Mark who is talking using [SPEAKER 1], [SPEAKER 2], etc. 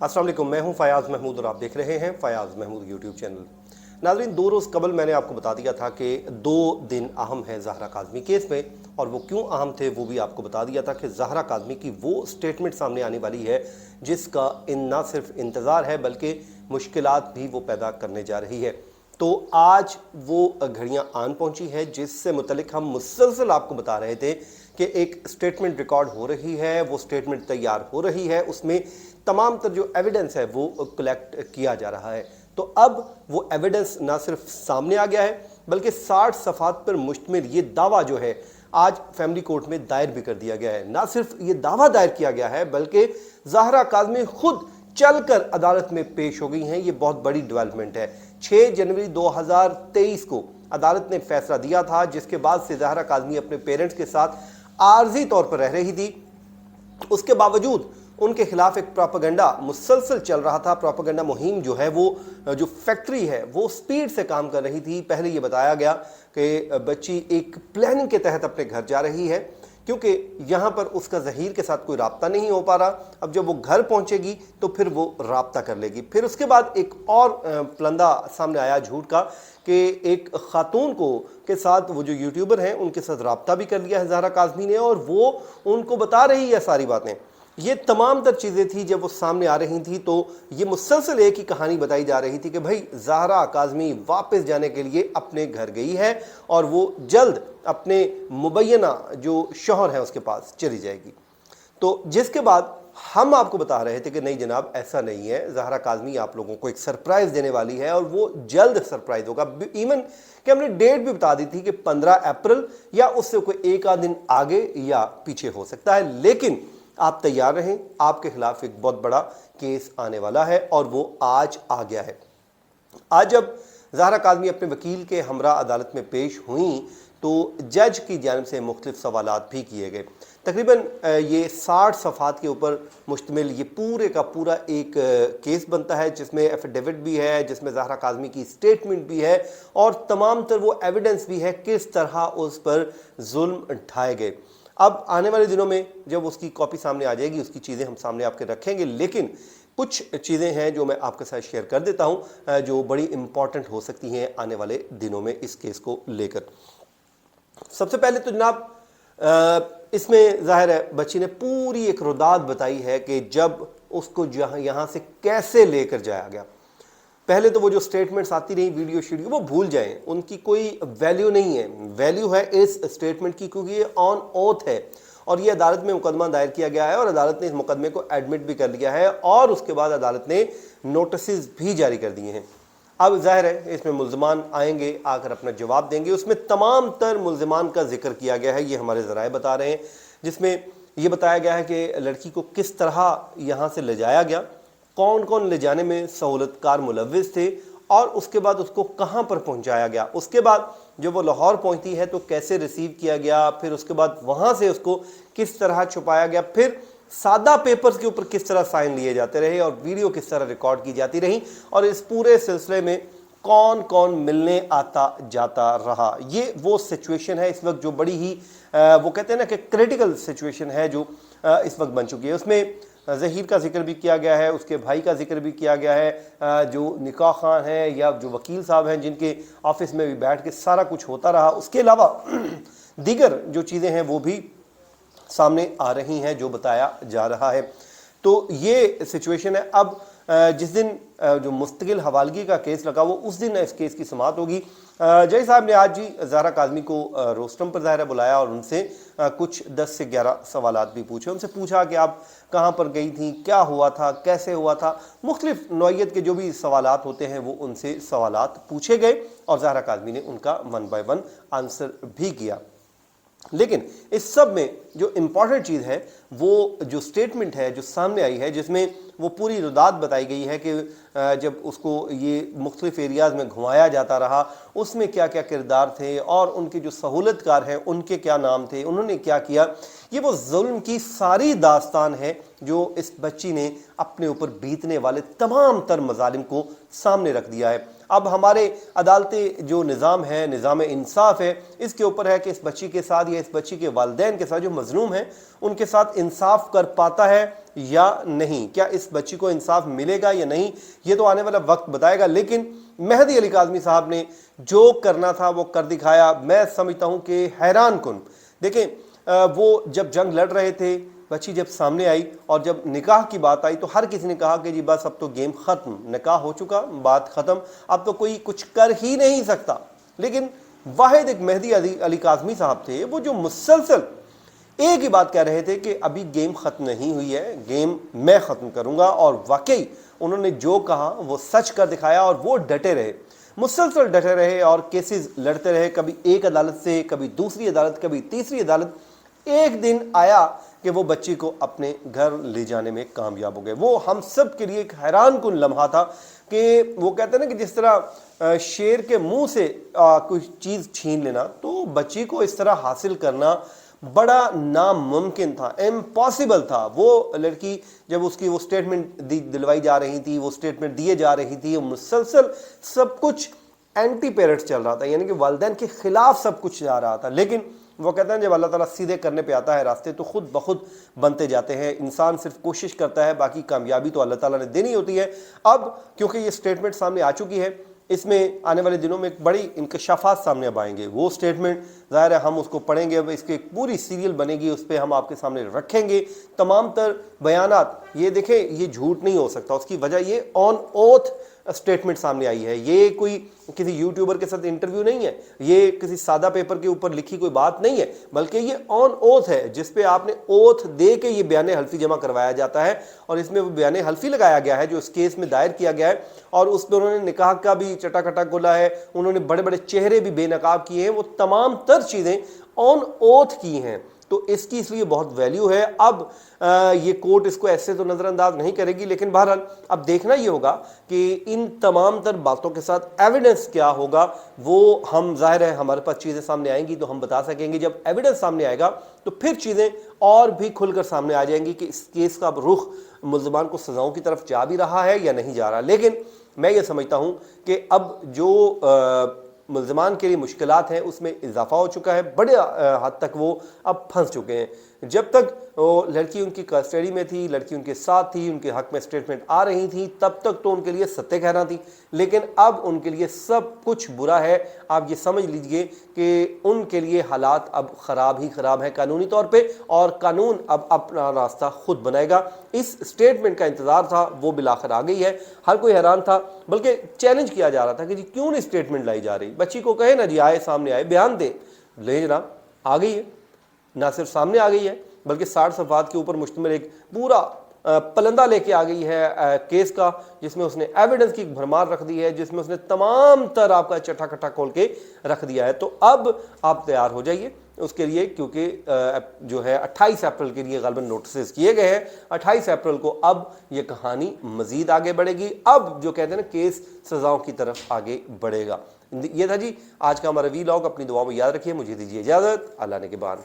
[SPEAKER 1] अस्सलाम वालेकुम, मैं हूं फयाज़ महमूद और आप देख रहे हैं फयाज़ महमूद यूट्यूब चैनल। नाज़रीन, 2 रोज़ कबल मैंने आपको बता दिया था कि 2 दिन अहम है ज़हरा काज़मी केस में, और वो क्यों अहम थे वो भी आपको बता दिया था कि ज़हरा काज़मी की वो स्टेटमेंट सामने आने वाली है जिसका ना सिर्फ इंतज़ार है बल्कि मुश्किलात भी वो पैदा करने जा रही है। तो आज वो घड़ियां आन पहुंची है जिससे मुतलिक हम मुसलसल आपको बता रहे थे कि एक स्टेटमेंट रिकॉर्ड हो रही है, वो स्टेटमेंट तैयार हो रही है, उसमें तमाम तर जो एविडेंस है वो कलेक्ट किया जा रहा है। तो अब वो एविडेंस ना सिर्फ सामने आ गया है बल्कि 60 सफ़ात पर मुश्तमिल ये दावा जो है आज फैमिली कोर्ट में दायर भी कर दिया गया है। ना सिर्फ ये दावा दायर किया गया है बल्कि ज़हरा काज़मी खुद चलकर अदालत में पेश हो गई हैं। ये बहुत बड़ी डेवलपमेंट है। 6 जनवरी 2023 को अदालत ने फैसला दिया था, जिसके बाद से ज़हरा काज़मी अपने पेरेंट्स के साथ आर्जी तौर पर रह रही थी। उसके बावजूद उनके खिलाफ एक प्रोपेगेंडा मुसलसल चल रहा था। प्रोपेगेंडा मुहिम जो है वो जो फैक्ट्री है वो स्पीड से काम कर रही थी। पहले ये बताया गया कि बच्ची एक प्लानिंग के तहत अपने घर जा रही है क्योंकि यहाँ पर उसका ज़हीर के साथ कोई राब्ता नहीं हो पा रहा। अब जब वो घर पहुँचेगी तो फिर वो राब्ता कर लेगी। फिर उसके बाद एक और पलंदा सामने आया झूठ का कि एक खातून को के साथ वो जो यूट्यूबर हैं उनके साथ राब्ता भी कर लिया है ज़हरा काज़मी ने, और वो उनको बता रही है सारी बातें। ये तमाम तर चीज़ें थी जब वो सामने आ रही थी तो ये मुसलसल एक ही कहानी बताई जा रही थी कि भाई ज़हरा काज़मी वापस जाने के लिए अपने घर गई है और वो जल्द अपने मुबैना जो शौहर है उसके पास चली जाएगी। तो जिसके बाद हम आपको बता रहे थे कि नहीं जनाब, ऐसा नहीं है, ज़हरा काज़मी आप लोगों को एक सरप्राइज़ देने वाली है और वो जल्द सरप्राइज़ होगा। इवन कि हमने डेट भी बता दी थी कि 15 अप्रैल या उससे कोई एक आध दिन आगे या पीछे हो सकता है, लेकिन आप तैयार रहें, आपके खिलाफ एक बहुत बड़ा केस आने वाला है और वो आज आ गया है। आज जब ज़हरा काज़मी अपने वकील के हमरा अदालत में पेश हुई तो जज की जानिब से मुख्तलिफ सवालात भी किए गए। तकरीबन ये 60 सफ़ात के ऊपर मुश्तमिल ये पूरे का पूरा एक केस बनता है जिसमें एफिडेविट भी है, जिसमें ज़हरा काज़मी की स्टेटमेंट भी है और तमाम तर वो एविडेंस भी है किस तरह उस पर जुल्म ढाए गए। अब आने वाले दिनों में जब उसकी कॉपी सामने आ जाएगी उसकी चीज़ें हम सामने आपके रखेंगे, लेकिन कुछ चीज़ें हैं जो मैं आपके साथ शेयर कर देता हूं जो बड़ी इंपॉर्टेंट हो सकती हैं आने वाले दिनों में इस केस को लेकर। सबसे पहले तो जनाब इसमें ज़ाहिर है बच्ची ने पूरी एक रुदात बताई है कि जब उसको यहाँ से कैसे लेकर जाया गया। पहले तो वो जो स्टेटमेंट्स आती रही वीडियो शीडियो वो भूल जाएं, उनकी कोई वैल्यू नहीं है। वैल्यू है इस स्टेटमेंट की क्योंकि ये ऑन ओथ है और ये अदालत में मुकदमा दायर किया गया है और अदालत ने इस मुकदमे को एडमिट भी कर लिया है और उसके बाद अदालत ने नोटिस भी जारी कर दिए हैं। अब जाहिर है इसमें मुल्ज़मान आएंगे, आकर अपना जवाब देंगे। उसमें तमाम तर मुल्ज़मान का जिक्र किया गया है, ये हमारे ज़राए बता रहे हैं, जिसमें ये बताया गया है कि लड़की को किस तरह यहाँ से ले जाया गया, कौन कौन ले जाने में सहूलतकार मुलव्विस थे और उसके बाद उसको कहाँ पर पहुँचाया गया। उसके बाद जब वो लाहौर पहुँचती है तो कैसे रिसीव किया गया, फिर उसके बाद वहाँ से उसको किस तरह छुपाया गया, फिर सादा पेपर्स के ऊपर किस तरह साइन लिए जाते रहे और वीडियो किस तरह रिकॉर्ड की जाती रही और इस पूरे सिलसिले में कौन कौन मिलने आता जाता रहा। ये वो सिचुएशन है इस वक्त जो बड़ी ही वो कहते हैं ना कि क्रिटिकल सिचुएशन है जो इस वक्त बन चुकी है। उसमें ज़हीर का जिक्र भी किया गया है, उसके भाई का जिक्र भी किया गया है, जो निकाह खान है या जो वकील साहब हैं जिनके ऑफिस में भी बैठ के सारा कुछ होता रहा। उसके अलावा दीगर जो चीज़ें हैं वो भी सामने आ रही हैं जो बताया जा रहा है। तो ये सिचुएशन है। अब जिस दिन जो मुस्तकिल हवालगी का केस लगा वो उस दिन इस केस की समाअत होगी। जज साहब ने आज जी ज़हरा काज़मी को रोस्टम पर ज़ाहिर बुलाया और उनसे कुछ 10 से 11 सवालात भी पूछे। उनसे पूछा कि आप कहाँ पर गई थी, क्या हुआ था, कैसे हुआ था, मुख्तलिफ नौइयत के जो भी सवालात होते हैं वो उनसे सवालात पूछे गए और ज़हरा काज़मी ने उनका 1 बाय 1 आंसर भी किया। लेकिन इस सब में जो इम्पॉर्टेंट चीज़ है वो जो स्टेटमेंट है जो सामने आई है जिसमें वो पूरी रुदात बताई गई है कि जब उसको ये मुख्तलिफ एरियाज़ में घुमाया जाता रहा, उसमें क्या क्या किरदार थे और उनके जो सहूलतकार हैं उनके क्या नाम थे, उन्होंने क्या किया, ये वो जुल्म की सारी दास्तान है जो इस बच्ची ने अपने ऊपर बीतने वाले तमाम तर मजालिम को सामने रख दिया है। अब हमारे अदालती जो निज़ाम है, निज़ाम इंसाफ है, इसके ऊपर है कि इस बच्ची के साथ या इस बच्ची के वालिदैन के साथ जो मजलूम है उनके साथ इंसाफ कर पाता है या नहीं, क्या इस बच्ची को इंसाफ मिलेगा या नहीं, ये तो आने वाला वक्त बताएगा। लेकिन मेहदी अली काज़मी साहब ने जो करना था वो कर दिखाया। मैं समझता हूँ कि हैरान कुन। देखें, वो जब जंग लड़ रहे थे, बच्ची जब सामने आई और जब निकाह की बात आई तो हर किसी ने कहा कि जी बस अब तो गेम ख़त्म, निकाह हो चुका, बात ख़त्म, अब तो कोई कुछ कर ही नहीं सकता। लेकिन वाहिद एक मेहदी अली काज़मी साहब थे, वो जो मुसलसल एक ही बात कह रहे थे कि अभी गेम ख़त्म नहीं हुई है, गेम मैं ख़त्म करूँगा। और वाकई उन्होंने जो कहा वो सच कर दिखाया और वो डटे रहे, मुसलसल डटे रहे और केसेस लड़ते रहे, कभी एक अदालत से, कभी दूसरी अदालत, कभी तीसरी अदालत। एक दिन आया कि वो बच्ची को अपने घर ले जाने में कामयाब हो गए। वो हम सब के लिए एक हैरान कुन लम्हा था कि वो कहते हैं ना कि जिस तरह शेर के मुंह से कोई चीज़ छीन लेना, तो बच्ची को इस तरह हासिल करना बड़ा नामुमकिन था, इम्पॉसिबल था। वो लड़की जब उसकी वो स्टेटमेंट दिलवाई जा रही थी, वो स्टेटमेंट दिए जा रही थी, मुसलसल सब कुछ एंटी पेरेंट्स चल रहा था, यानी कि वालिदैन के खिलाफ सब कुछ जा रहा था। लेकिन वो कहते हैं जब अल्लाह ताला सीधे करने पे आता है रास्ते तो खुद बखुद बनते जाते हैं। इंसान सिर्फ कोशिश करता है, बाकी कामयाबी तो अल्लाह ताला ने देनी होती है। अब क्योंकि ये स्टेटमेंट सामने आ चुकी है, इसमें आने वाले दिनों में एक बड़ी इंकशाफात सामने अब आएंगे। वो स्टेटमेंट ज़ाहिर है हम उसको पढ़ेंगे, अब इसकी एक पूरी सीरियल बनेगी, उस पर हम आपके सामने रखेंगे तमाम तर बयानात। ये देखें, ये झूठ नहीं हो सकता, उसकी वजह ये ऑन ओथ स्टेटमेंट सामने आई है। ये कोई किसी यूट्यूबर के साथ इंटरव्यू नहीं है, ये किसी सादा पेपर के ऊपर लिखी कोई बात नहीं है, बल्कि ये ऑन ओथ है जिस पे आपने ओथ दे के ये बयान हल्फी जमा करवाया जाता है। और इसमें वो बयान हल्फी लगाया गया है जो इस केस में दायर किया गया है, और उस पर उन्होंने निकाह का भी चटाखटा खोला है, उन्होंने बड़े बड़े चेहरे भी बेनकाब किए हैं, वो तमाम तर चीज़ें ऑन ओथ की हैं। तो इसकी इसलिए बहुत वैल्यू है। अब ये कोर्ट इसको ऐसे तो नज़रअंदाज नहीं करेगी, लेकिन बहरहाल अब देखना ये होगा कि इन तमाम तर बातों के साथ एविडेंस क्या होगा। वो हम ज़ाहिर है हमारे पास चीज़ें सामने आएंगी तो हम बता सकेंगे, जब एविडेंस सामने आएगा तो फिर चीज़ें और भी खुलकर सामने आ जाएंगी कि इस केस का रुख मुल्ज़मान को सज़ाओं की तरफ जा भी रहा है या नहीं जा रहा। लेकिन मैं ये समझता हूँ कि अब जो मुल्ज़मान के लिए मुश्किलात हैं उसमें इजाफा हो चुका है, बड़े हद तक वो अब फंस चुके हैं। जब तक वो लड़की उनकी कस्टडी में थी, लड़की उनके साथ थी, उनके हक में स्टेटमेंट आ रही थी, तब तक तो उनके लिए सत्य कहना थी, लेकिन अब उनके लिए सब कुछ बुरा है। आप ये समझ लीजिए कि उनके लिए हालात अब ख़राब ही ख़राब हैं कानूनी तौर पे, और कानून अब अपना रास्ता खुद बनाएगा। इस स्टेटमेंट का इंतज़ार था, वो बिलाखिर आ गई है। हर कोई हैरान था, बल्कि चैलेंज किया जा रहा था कि जी क्यों नहीं स्टेटमेंट लाई जा रही, बच्ची को कहे ना जी आए सामने आए बयान दे, ले जनाब आ गई है। ना सिर्फ सामने आ गई है बल्कि 60 सफ़हात के ऊपर मुश्तमिल एक पूरा पलंदा लेके आ गई है केस का, जिसमें उसने एविडेंस की भरमार रख दी है, जिसमें उसने तमाम तर आपका चटाखटा खोल के रख दिया है। तो अब आप तैयार हो जाइए उसके लिए, क्योंकि जो है 28 अप्रैल के लिए ग़ालिबन नोटिस किए गए हैं। 28 अप्रैल को अब ये कहानी मज़ीद आगे बढ़ेगी। अब जो कहते हैं ना केस सज़ाओं की तरफ आगे बढ़ेगा। ये था जी आज का हमारा वीलॉग। अपनी दुआ में याद रखिए। मुझे दीजिए इजाज़त। अल्लाह ने के बाद।